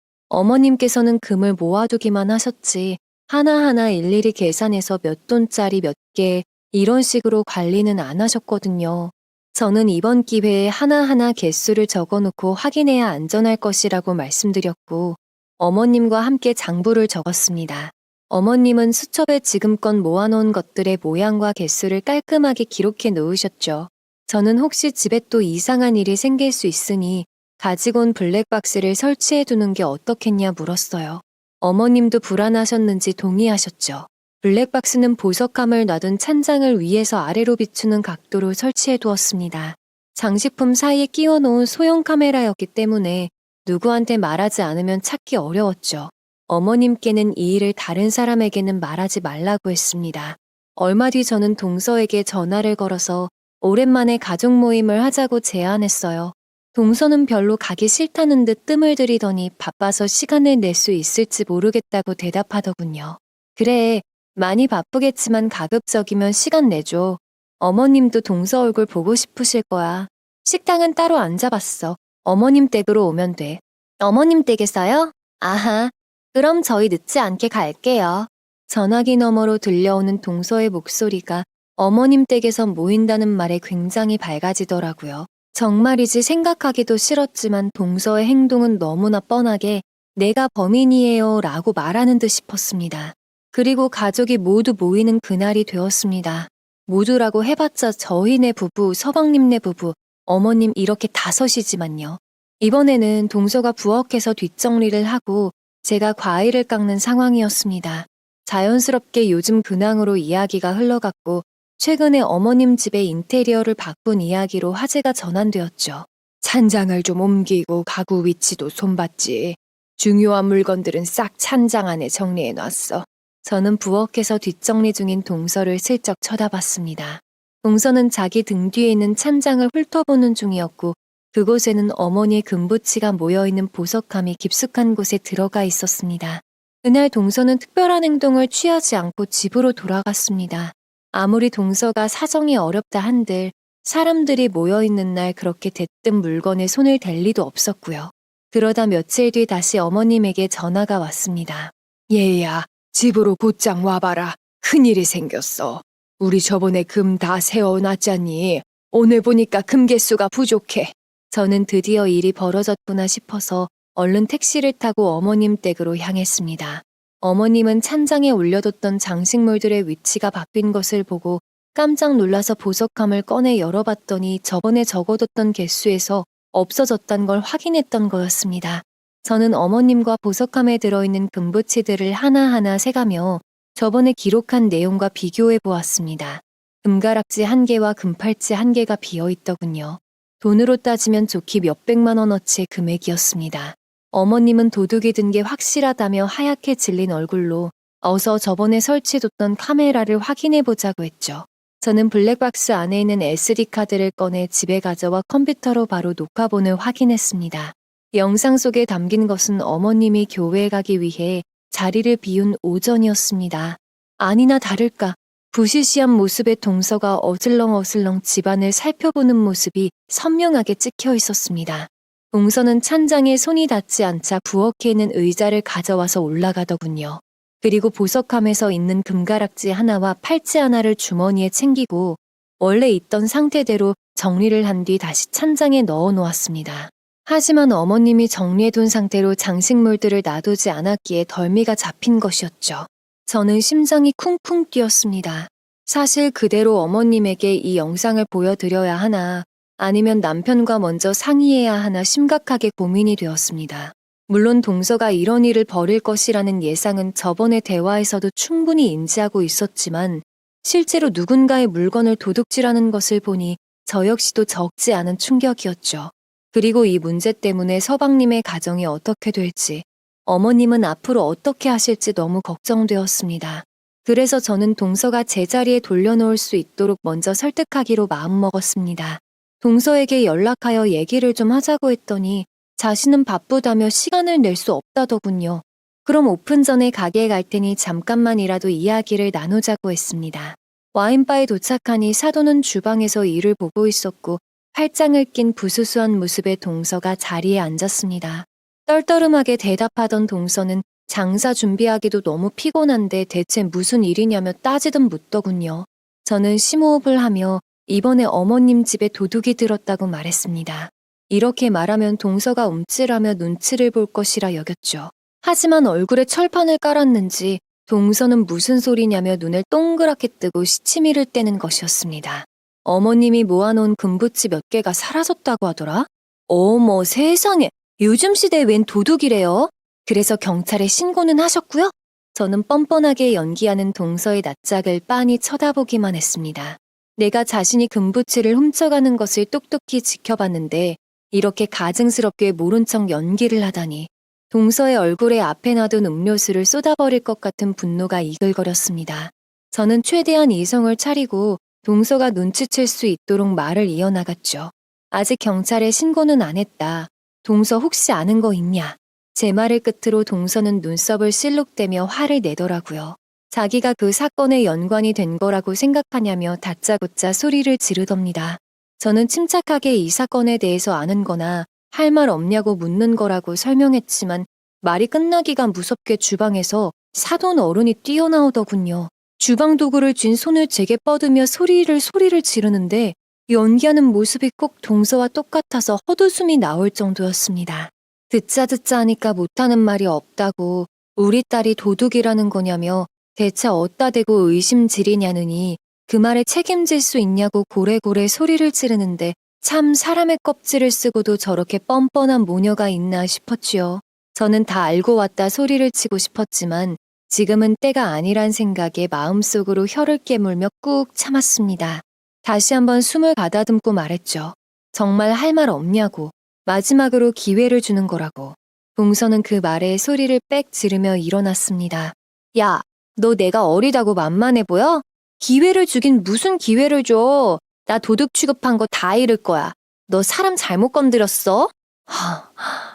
[SPEAKER 1] 어머님께서는 금을 모아두기만 하셨지 하나하나 일일이 계산해서 몇 돈짜리 몇 개 이런 식으로 관리는 안 하셨거든요. 저는 이번 기회에 하나하나 개수를 적어놓고 확인해야 안전할 것이라고 말씀드렸고 어머님과 함께 장부를 적었습니다. 어머님은 수첩에 지금껏 모아놓은 것들의 모양과 개수를 깔끔하게 기록해 놓으셨죠. 저는 혹시 집에 또 이상한 일이 생길 수 있으니 가지고 온 블랙박스를 설치해 두는 게 어떻겠냐 물었어요. 어머님도 불안하셨는지 동의하셨죠. 블랙박스는 보석함을 놔둔 찬장을 위에서 아래로 비추는 각도로 설치해 두었습니다. 장식품 사이에 끼워 놓은 소형 카메라였기 때문에 누구한테 말하지 않으면 찾기 어려웠죠. 어머님께는 이 일을 다른 사람에게는 말하지 말라고 했습니다. 얼마 뒤 저는 동서에게 전화를 걸어서 오랜만에 가족 모임을 하자고 제안했어요. 동서는 별로 가기 싫다는 듯 뜸을 들이더니 바빠서 시간을 낼 수 있을지 모르겠다고 대답하더군요. 그래, 많이 바쁘겠지만 가급적이면 시간 내줘. 어머님도 동서 얼굴 보고 싶으실 거야. 식당은 따로 안 잡았어. 어머님 댁으로 오면 돼. 어머님 댁에서요? 아하, 그럼 저희 늦지 않게 갈게요. 전화기 너머로 들려오는 동서의 목소리가 어머님 댁에서 모인다는 말에 굉장히 밝아지더라고요. 정말이지 생각하기도 싫었지만 동서의 행동은 너무나 뻔하게 내가 범인이에요 라고 말하는 듯 싶었습니다. 그리고 가족이 모두 모이는 그날이 되었습니다. 모두라고 해봤자 저희네 부부, 서방님네 부부, 어머님 이렇게 다섯이지만요. 이번에는 동서가 부엌에서 뒷정리를 하고 제가 과일을 깎는 상황이었습니다. 자연스럽게 요즘 근황으로 이야기가 흘러갔고 최근에 어머님 집의 인테리어를 바꾼 이야기로 화제가 전환되었죠. 찬장을 좀 옮기고 가구 위치도 손봤지. 중요한 물건들은 싹 찬장 안에 정리해놨어. 저는 부엌에서 뒷정리 중인 동서를 슬쩍 쳐다봤습니다. 동서는 자기 등 뒤에 있는 찬장을 훑어보는 중이었고 그곳에는 어머니의 금부치가 모여있는 보석함이 깊숙한 곳에 들어가 있었습니다. 그날 동서는 특별한 행동을 취하지 않고 집으로 돌아갔습니다. 아무리 동서가 사정이 어렵다 한들 사람들이 모여있는 날 그렇게 대뜸 물건에 손을 댈 리도 없었고요. 그러다 며칠 뒤 다시 어머님에게 전화가 왔습니다. 얘야, 집으로 곧장 와봐라. 큰일이 생겼어. 우리 저번에 금 다 세워놨잖니. 오늘 보니까 금 개수가 부족해. 저는 드디어 일이 벌어졌구나 싶어서 얼른 택시를 타고 어머님 댁으로 향했습니다. 어머님은 찬장에 올려뒀던 장식물들의 위치가 바뀐 것을 보고 깜짝 놀라서 보석함을 꺼내 열어봤더니 저번에 적어뒀던 개수에서 없어졌단 걸 확인했던 거였습니다. 저는 어머님과 보석함에 들어있는 금부치들을 하나하나 세가며 저번에 기록한 내용과 비교해 보았습니다. 금가락지 1개와 금팔찌 1개가 비어있더군요. 돈으로 따지면 좋기 몇백만 원어치의 금액이었습니다. 어머님은 도둑이 든 게 확실하다며 하얗게 질린 얼굴로 어서 저번에 설치해뒀던 카메라를 확인해보자고 했죠. 저는 블랙박스 안에 있는 SD카드를 꺼내 집에 가져와 컴퓨터로 바로 녹화본을 확인했습니다. 영상 속에 담긴 것은 어머님이 교회에 가기 위해 자리를 비운 오전이었습니다. 아니나 다를까 부시시한 모습의 동서가 어슬렁어슬렁 집안을 살펴보는 모습이 선명하게 찍혀 있었습니다. 동서는 찬장에 손이 닿지 않자 부엌에 있는 의자를 가져와서 올라가더군요. 그리고 보석함에서 있는 금가락지 하나와 팔찌 하나를 주머니에 챙기고 원래 있던 상태대로 정리를 한 뒤 다시 찬장에 넣어 놓았습니다. 하지만 어머님이 정리해둔 상태로 장식물들을 놔두지 않았기에 덜미가 잡힌 것이었죠. 저는 심장이 쿵쿵 뛰었습니다. 사실 그대로 어머님에게 이 영상을 보여드려야 하나 아니면 남편과 먼저 상의해야 하나 심각하게 고민이 되었습니다. 물론 동서가 이런 일을 벌일 것이라는 예상은 저번의 대화에서도 충분히 인지하고 있었지만 실제로 누군가의 물건을 도둑질하는 것을 보니 저 역시도 적지 않은 충격이었죠. 그리고 이 문제 때문에 서방님의 가정이 어떻게 될지, 어머님은 앞으로 어떻게 하실지 너무 걱정되었습니다. 그래서 저는 동서가 제자리에 돌려놓을 수 있도록 먼저 설득하기로 마음먹었습니다. 동서에게 연락하여 얘기를 좀 하자고 했더니 자신은 바쁘다며 시간을 낼 수 없다더군요. 그럼 오픈 전에 가게에 갈 테니 잠깐만이라도 이야기를 나누자고 했습니다. 와인바에 도착하니 사돈은 주방에서 일을 보고 있었고 팔짱을 낀 부수수한 모습의 동서가 자리에 앉았습니다. 떨떠름하게 대답하던 동서는 장사 준비하기도 너무 피곤한데 대체 무슨 일이냐며 따지듯 묻더군요. 저는 심호흡을 하며 이번에 어머님 집에 도둑이 들었다고 말했습니다. 이렇게 말하면 동서가 움찔하며 눈치를 볼 것이라 여겼죠. 하지만 얼굴에 철판을 깔았는지 동서는 무슨 소리냐며 눈을 동그랗게 뜨고 시치미를 떼는 것이었습니다. 어머님이 모아놓은 금부치 몇 개가 사라졌다고 하더라? 어머 세상에, 요즘 시대에 웬 도둑이래요? 그래서 경찰에 신고는 하셨고요? 저는 뻔뻔하게 연기하는 동서의 낯짝을 빤히 쳐다보기만 했습니다. 내가 자신이 금부치를 훔쳐가는 것을 똑똑히 지켜봤는데 이렇게 가증스럽게 모른 척 연기를 하다니 동서의 얼굴에 앞에 놔둔 음료수를 쏟아버릴 것 같은 분노가 이글거렸습니다. 저는 최대한 이성을 차리고 동서가 눈치챌 수 있도록 말을 이어나갔죠. 아직 경찰에 신고는 안 했다. 동서 혹시 아는 거 있냐? 제 말을 끝으로 동서는 눈썹을 실룩대며 화를 내더라고요. 자기가 그 사건에 연관이 된 거라고 생각하냐며 다짜고짜 소리를 지르덥니다. 저는 침착하게 이 사건에 대해서 아는 거나 할 말 없냐고 묻는 거라고 설명했지만 말이 끝나기가 무섭게 주방에서 사돈 어른이 뛰어나오더군요. 주방 도구를 쥔 손을 제게 뻗으며 소리를 지르는데 연기하는 모습이 꼭 동서와 똑같아서 헛웃음이 나올 정도였습니다. 듣자 하니까 못하는 말이 없다고 우리 딸이 도둑이라는 거냐며 대체 어디다 대고 의심질이냐느니 그 말에 책임질 수 있냐고 고래고래 소리를 지르는데 참 사람의 껍질을 쓰고도 저렇게 뻔뻔한 모녀가 있나 싶었지요. 저는 다 알고 왔다 소리를 치고 싶었지만 지금은 때가 아니란 생각에 마음속으로 혀를 깨물며 꾹 참았습니다. 다시 한번 숨을 가다듬고 말했죠. 정말 할 말 없냐고. 마지막으로 기회를 주는 거라고. 동서는 그 말에 소리를 빽 지르며 일어났습니다. 야, 너 내가 어리다고 만만해 보여? 기회를 주긴 무슨 기회를 줘. 나 도둑 취급한 거 다 잃을 거야. 너 사람 잘못 건드렸어?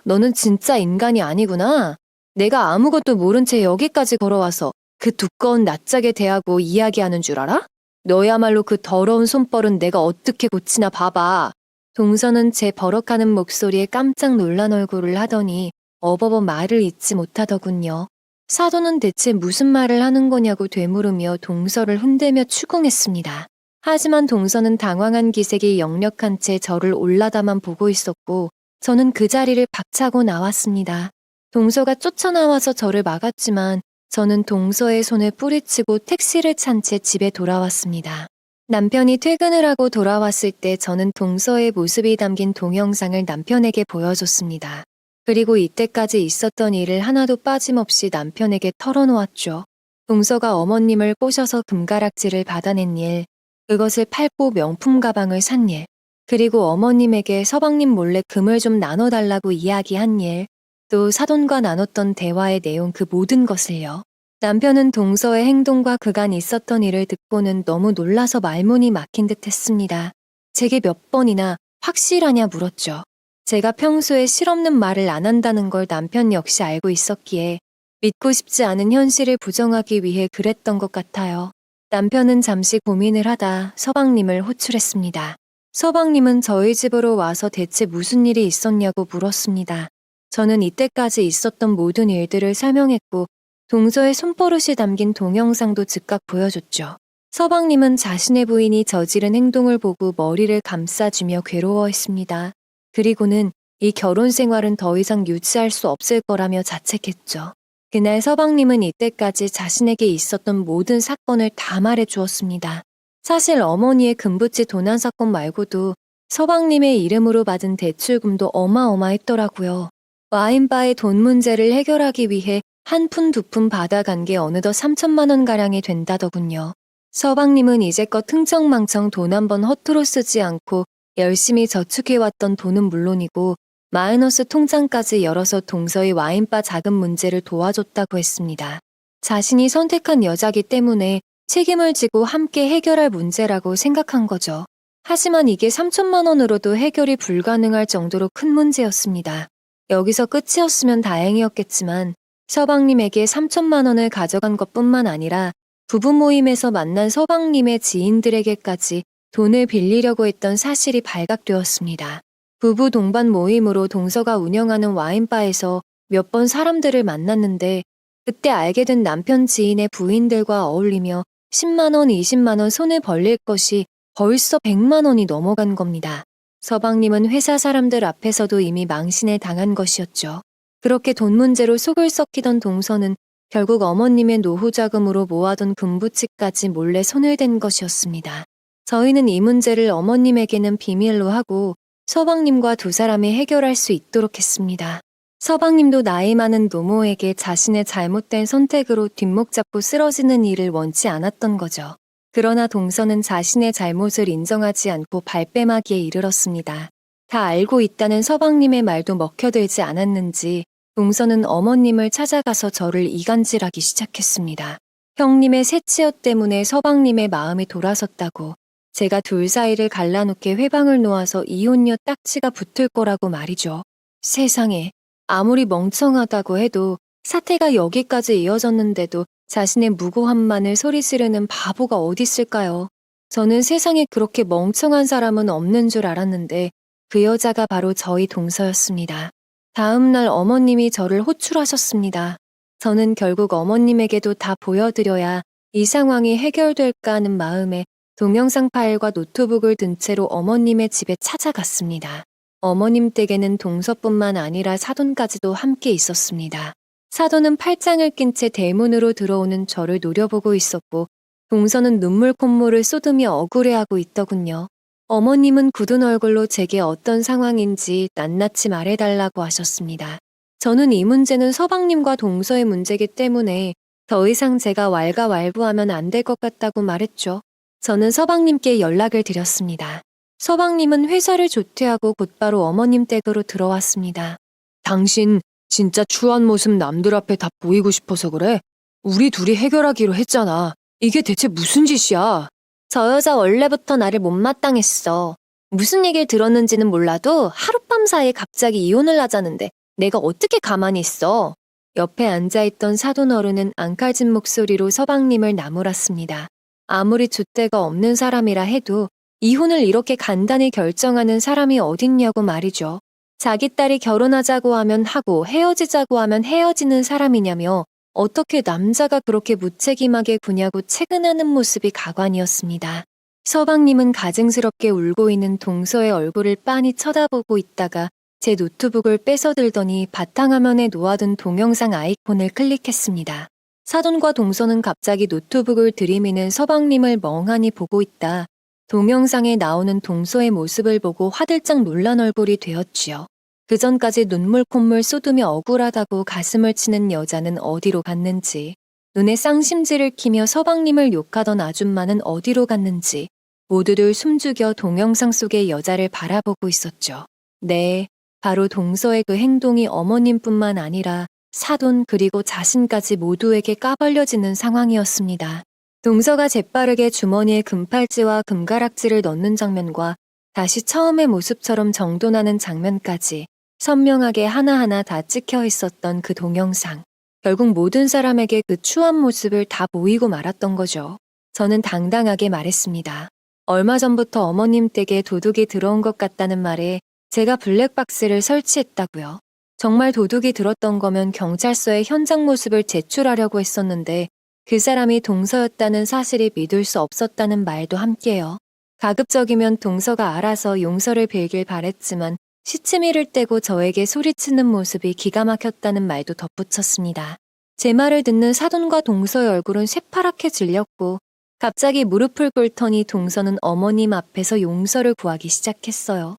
[SPEAKER 1] 너는 진짜 인간이 아니구나. 내가 아무것도 모른 채 여기까지 걸어와서 그 두꺼운 낯짝에 대하고 이야기하는 줄 알아? 너야말로 그 더러운 손벌은 내가 어떻게 고치나 봐봐. 동서는 제 버럭하는 목소리에 깜짝 놀란 얼굴을 하더니 어버버 말을 잇지 못하더군요. 사돈은 대체 무슨 말을 하는 거냐고 되물으며 동서를 흔들며 추궁했습니다. 하지만 동서는 당황한 기색이 역력한 채 저를 올라다만 보고 있었고 저는 그 자리를 박차고 나왔습니다. 동서가 쫓아나와서 저를 막았지만 저는 동서의 손을 뿌리치고 택시를 찬 채 집에 돌아왔습니다. 남편이 퇴근을 하고 돌아왔을 때 저는 동서의 모습이 담긴 동영상을 남편에게 보여줬습니다. 그리고 이때까지 있었던 일을 하나도 빠짐없이 남편에게 털어놓았죠. 동서가 어머님을 꼬셔서 금가락지를 받아낸 일, 그것을 팔고 명품 가방을 산 일, 그리고 어머님에게 서방님 몰래 금을 좀 나눠달라고 이야기한 일, 또 사돈과 나눴던 대화의 내용 그 모든 것을요. 남편은 동서의 행동과 그간 있었던 일을 듣고는 너무 놀라서 말문이 막힌 듯 했습니다. 제게 몇 번이나 확실하냐 물었죠. 제가 평소에 실없는 말을 안 한다는 걸 남편 역시 알고 있었기에 믿고 싶지 않은 현실을 부정하기 위해 그랬던 것 같아요. 남편은 잠시 고민을 하다 서방님을 호출했습니다. 서방님은 저희 집으로 와서 대체 무슨 일이 있었냐고 물었습니다. 저는 이때까지 있었던 모든 일들을 설명했고 동서의 손버릇이 담긴 동영상도 즉각 보여줬죠. 서방님은 자신의 부인이 저지른 행동을 보고 머리를 감싸주며 괴로워했습니다. 그리고는 이 결혼 생활은 더 이상 유지할 수 없을 거라며 자책했죠. 그날 서방님은 이때까지 자신에게 있었던 모든 사건을 다 말해주었습니다. 사실 어머니의 금붙이 도난 사건 말고도 서방님의 이름으로 받은 대출금도 어마어마했더라고요. 와인바의 돈 문제를 해결하기 위해 한 푼 두 푼 받아간 게 어느덧 3천만 원가량이 된다더군요. 서방님은 이제껏 흥청망청 돈 한 번 허투루 쓰지 않고 열심히 저축해왔던 돈은 물론이고 마이너스 통장까지 열어서 동서의 와인바 자금 문제를 도와줬다고 했습니다. 자신이 선택한 여자기 때문에 책임을 지고 함께 해결할 문제라고 생각한 거죠. 하지만 이게 3천만 원으로도 해결이 불가능할 정도로 큰 문제였습니다. 여기서 끝이었으면 다행이었겠지만 서방님에게 3천만 원을 가져간 것뿐만 아니라 부부 모임에서 만난 서방님의 지인들에게까지 돈을 빌리려고 했던 사실이 발각되었습니다. 부부 동반 모임으로 동서가 운영하는 와인바에서 몇 번 사람들을 만났는데 그때 알게 된 남편 지인의 부인들과 어울리며 10만 원, 20만 원 손을 벌릴 것이 벌써 100만 원이 넘어간 겁니다. 서방님은 회사 사람들 앞에서도 이미 망신을 당한 것이었죠. 그렇게 돈 문제로 속을 썩히던 동서는 결국 어머님의 노후 자금으로 모아둔 금부치까지 몰래 손을 댄 것이었습니다. 저희는 이 문제를 어머님에게는 비밀로 하고 서방님과 두 사람이 해결할 수 있도록 했습니다. 서방님도 나이 많은 노모에게 자신의 잘못된 선택으로 뒷목 잡고 쓰러지는 일을 원치 않았던 거죠. 그러나 동서는 자신의 잘못을 인정하지 않고 발뺌하기에 이르렀습니다. 다 알고 있다는 서방님의 말도 먹혀들지 않았는지 동서는 어머님을 찾아가서 저를 이간질하기 시작했습니다. 형님의 새치엿 때문에 서방님의 마음이 돌아섰다고 제가 둘 사이를 갈라놓게 회방을 놓아서 이혼녀 딱지가 붙을 거라고 말이죠. 세상에, 아무리 멍청하다고 해도 사태가 여기까지 이어졌는데도 자신의 무고함만을 소리 지르는 바보가 어디 있을까요? 저는 세상에 그렇게 멍청한 사람은 없는 줄 알았는데 그 여자가 바로 저희 동서였습니다. 다음 날 어머님이 저를 호출하셨습니다. 저는 결국 어머님에게도 다 보여드려야 이 상황이 해결될까 하는 마음에 동영상 파일과 노트북을 든 채로 어머님의 집에 찾아갔습니다. 어머님 댁에는 동서뿐만 아니라 사돈까지도 함께 있었습니다. 사돈은 팔짱을 낀 채 대문으로 들어오는 저를 노려보고 있었고 동서는 눈물 콧물을 쏟으며 억울해하고 있더군요. 어머님은 굳은 얼굴로 제게 어떤 상황인지 낱낱이 말해달라고 하셨습니다. 저는 이 문제는 서방님과 동서의 문제이기 때문에 더 이상 제가 왈가왈부하면 안 될 것 같다고 말했죠. 저는 서방님께 연락을 드렸습니다. 서방님은 회사를 조퇴하고 곧바로 어머님 댁으로 들어왔습니다. 당신 진짜 추한 모습 남들 앞에 다 보이고 싶어서 그래? 우리 둘이 해결하기로 했잖아. 이게 대체 무슨 짓이야? 저 여자 원래부터 나를 못마땅했어. 무슨 얘기를 들었는지는 몰라도 하룻밤 사이에 갑자기 이혼을 하자는데 내가 어떻게 가만히 있어? 옆에 앉아있던 사돈 어른은 앙칼진 목소리로 서방님을 나무랐습니다. 아무리 줏대가 없는 사람이라 해도 이혼을 이렇게 간단히 결정하는 사람이 어딨냐고 말이죠. 자기 딸이 결혼하자고 하면 하고 헤어지자고 하면 헤어지는 사람이냐며 어떻게 남자가 그렇게 무책임하게 구냐고 채근하는 모습이 가관이었습니다. 서방님은 가증스럽게 울고 있는 동서의 얼굴을 빤히 쳐다보고 있다가 제 노트북을 뺏어들더니 바탕화면에 놓아둔 동영상 아이콘을 클릭했습니다. 사돈과 동서는 갑자기 노트북을 들이미는 서방님을 멍하니 보고 있다. 동영상에 나오는 동서의 모습을 보고 화들짝 놀란 얼굴이 되었지요. 그전까지 눈물 콧물 쏟으며 억울하다고 가슴을 치는 여자는 어디로 갔는지, 눈에 쌍심지를 키며 서방님을 욕하던 아줌마는 어디로 갔는지 모두들 숨죽여 동영상 속의 여자를 바라보고 있었죠. 네, 바로 동서의 그 행동이 어머님뿐만 아니라 사돈 그리고 자신까지 모두에게 까발려지는 상황이었습니다. 동서가 재빠르게 주머니에 금팔찌와 금가락지를 넣는 장면과 다시 처음의 모습처럼 정돈하는 장면까지 선명하게 하나하나 다 찍혀 있었던 그 동영상. 결국 모든 사람에게 그 추한 모습을 다 보이고 말았던 거죠. 저는 당당하게 말했습니다. 얼마 전부터 어머님 댁에 도둑이 들어온 것 같다는 말에 제가 블랙박스를 설치했다고요. 정말 도둑이 들었던 거면 경찰서에 현장 모습을 제출하려고 했었는데 그 사람이 동서였다는 사실이 믿을 수 없었다는 말도 함께요. 가급적이면 동서가 알아서 용서를 빌길 바랬지만 시치미를 떼고 저에게 소리치는 모습이 기가 막혔다는 말도 덧붙였습니다. 제 말을 듣는 사돈과 동서의 얼굴은 새파랗게 질렸고 갑자기 무릎을 꿇더니 동서는 어머님 앞에서 용서를 구하기 시작했어요.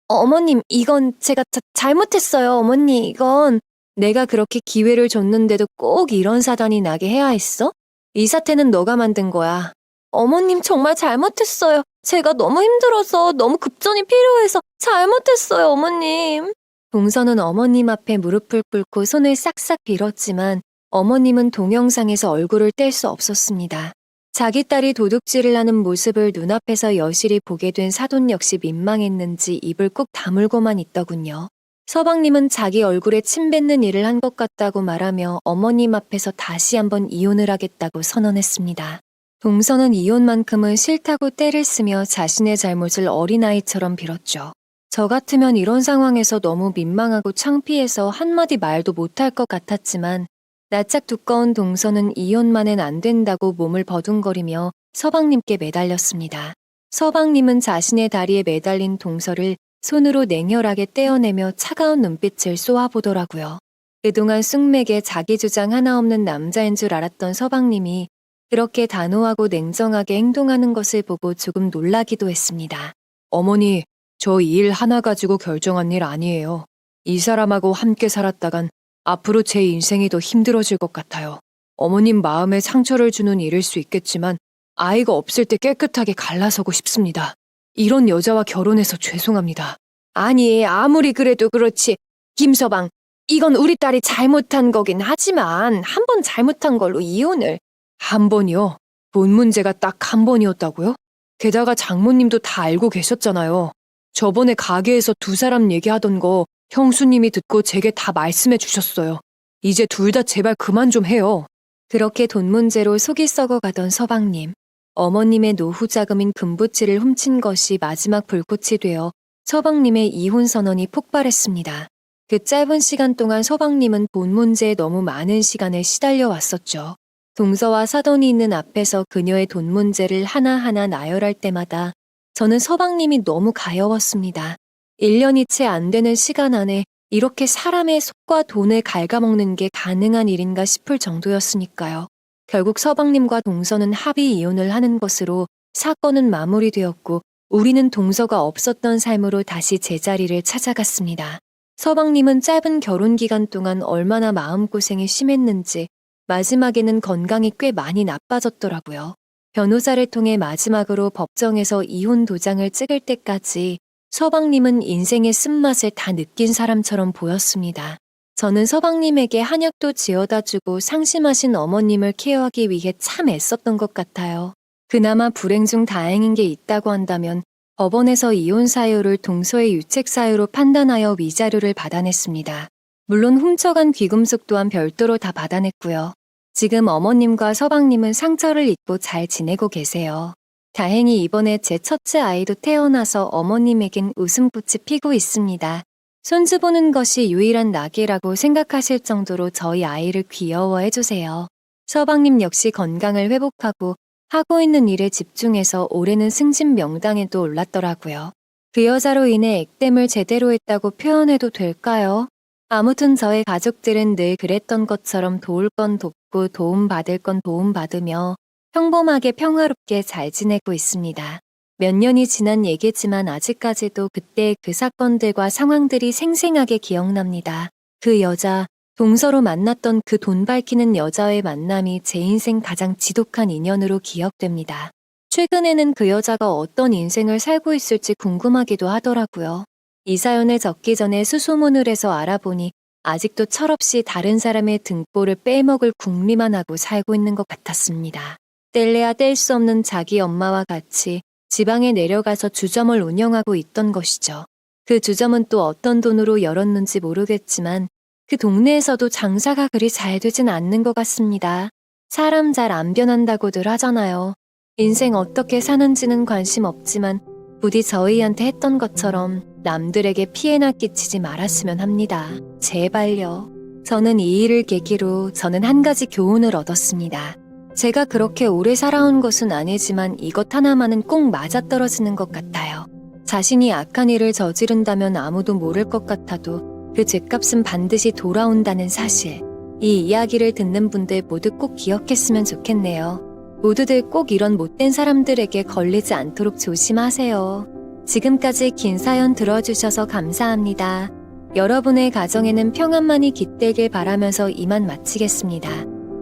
[SPEAKER 1] 어머님, 이건 제가 잘못했어요, 어머니, 이건. 내가 그렇게 기회를 줬는데도 꼭 이런 사단이 나게 해야 했어? 이 사태는 너가 만든 거야. 어머님, 정말 잘못했어요. 제가 너무 힘들어서 너무 급전이 필요해서 잘못했어요, 어머님. 동서는 어머님 앞에 무릎을 꿇고 손을 싹싹 빌었지만 어머님은 동영상에서 얼굴을 뗄 수 없었습니다. 자기 딸이 도둑질을 하는 모습을 눈앞에서 여실히 보게 된 사돈 역시 민망했는지 입을 꼭 다물고만 있더군요. 서방님은 자기 얼굴에 침 뱉는 일을 한 것 같다고 말하며 어머님 앞에서 다시 한번 이혼을 하겠다고 선언했습니다. 동서는 이혼만큼은 싫다고 떼를 쓰며 자신의 잘못을 어린아이처럼 빌었죠. 저 같으면 이런 상황에서 너무 민망하고 창피해서 한마디 말도 못할 것 같았지만 낯짝 두꺼운 동서는 이혼만은 안 된다고 몸을 버둥거리며 서방님께 매달렸습니다. 서방님은 자신의 다리에 매달린 동서를 손으로 냉혈하게 떼어내며 차가운 눈빛을 쏘아보더라고요. 그동안 쑥맥에 자기 주장 하나 없는 남자인 줄 알았던 서방님이 그렇게 단호하고 냉정하게 행동하는 것을 보고 조금 놀라기도 했습니다. 어머니, 저 이 일 하나 가지고 결정한 일 아니에요. 이 사람하고 함께 살았다간 앞으로 제 인생이 더 힘들어질 것 같아요. 어머님 마음에 상처를 주는 일일 수 있겠지만 아이가 없을 때 깨끗하게 갈라서고 싶습니다. 이런 여자와 결혼해서 죄송합니다. 아니, 아무리 그래도 그렇지. 김서방, 이건 우리 딸이 잘못한 거긴 하지만 한 번 잘못한 걸로 이혼을. 한 번이요? 돈 문제가 딱 한 번이었다고요? 게다가 장모님도 다 알고 계셨잖아요. 저번에 가게에서 두 사람 얘기하던 거 형수님이 듣고 제게 다 말씀해 주셨어요. 이제 둘 다 제발 그만 좀 해요. 그렇게 돈 문제로 속이 썩어가던 서방님. 어머님의 노후 자금인 금부치를 훔친 것이 마지막 불꽃이 되어 서방님의 이혼 선언이 폭발했습니다. 그 짧은 시간 동안 서방님은 돈 문제에 너무 많은 시간을 시달려 왔었죠. 동서와 사돈이 있는 앞에서 그녀의 돈 문제를 하나하나 나열할 때마다 저는 서방님이 너무 가여웠습니다. 1년이 채 안 되는 시간 안에 이렇게 사람의 속과 돈을 갉아먹는 게 가능한 일인가 싶을 정도였으니까요. 결국 서방님과 동서는 합의 이혼을 하는 것으로 사건은 마무리되었고 우리는 동서가 없었던 삶으로 다시 제자리를 찾아갔습니다. 서방님은 짧은 결혼 기간 동안 얼마나 마음고생이 심했는지 마지막에는 건강이 꽤 많이 나빠졌더라고요. 변호사를 통해 마지막으로 법정에서 이혼 도장을 찍을 때까지 서방님은 인생의 쓴맛을 다 느낀 사람처럼 보였습니다. 저는 서방님에게 한약도 지어다 주고 상심하신 어머님을 케어하기 위해 참 애썼던 것 같아요. 그나마 불행 중 다행인 게 있다고 한다면 법원에서 이혼 사유를 동서의 유책 사유로 판단하여 위자료를 받아냈습니다. 물론 훔쳐간 귀금속 또한 별도로 다 받아냈고요. 지금 어머님과 서방님은 상처를 잊고 잘 지내고 계세요. 다행히 이번에 제 첫째 아이도 태어나서 어머님에겐 웃음꽃이 피고 있습니다. 손주 보는 것이 유일한 낙이라고 생각하실 정도로 저희 아이를 귀여워해 주세요. 서방님 역시 건강을 회복하고 하고 있는 일에 집중해서 올해는 승진 명당에도 올랐더라고요. 그 여자로 인해 액땜을 제대로 했다고 표현해도 될까요? 아무튼 저의 가족들은 늘 그랬던 것처럼 도울 건 돕고 도움받을 건 도움받으며 평범하게 평화롭게 잘 지내고 있습니다. 몇 년이 지난 얘기지만 아직까지도 그때의 그 사건들과 상황들이 생생하게 기억납니다. 그 여자, 동서로 만났던 그 돈 밝히는 여자의 만남이 제 인생 가장 지독한 인연으로 기억됩니다. 최근에는 그 여자가 어떤 인생을 살고 있을지 궁금하기도 하더라고요. 이 사연을 적기 전에 수소문을 해서 알아보니 아직도 철없이 다른 사람의 등골을 빼먹을 궁리만 하고 살고 있는 것 같았습니다. 뗄래야 뗄 수 없는 자기 엄마와 같이 지방에 내려가서 주점을 운영하고 있던 것이죠. 그 주점은 또 어떤 돈으로 열었는지 모르겠지만 그 동네에서도 장사가 그리 잘 되진 않는 것 같습니다. 사람 잘 안 변한다고들 하잖아요. 인생 어떻게 사는지는 관심 없지만 부디 저희한테 했던 것처럼 남들에게 피해나 끼치지 말았으면 합니다. 제발요. 저는 이 일을 계기로 저는 한 가지 교훈을 얻었습니다. 제가 그렇게 오래 살아온 것은 아니지만 이것 하나만은 꼭 맞아떨어지는 것 같아요. 자신이 악한 일을 저지른다면 아무도 모를 것 같아도 그 죗값은 반드시 돌아온다는 사실. 이 이야기를 듣는 분들 모두 꼭 기억했으면 좋겠네요. 모두들 꼭 이런 못된 사람들에게 걸리지 않도록 조심하세요. 지금까지 긴 사연 들어주셔서 감사합니다. 여러분의 가정에는 평안만이 깃들길 바라면서 이만 마치겠습니다.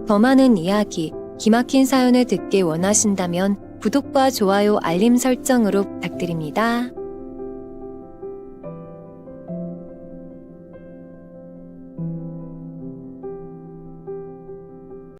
[SPEAKER 1] 더 많은 이야기, 기막힌 사연을 듣길 원하신다면 구독과 좋아요, 알림 설정으로 부탁드립니다.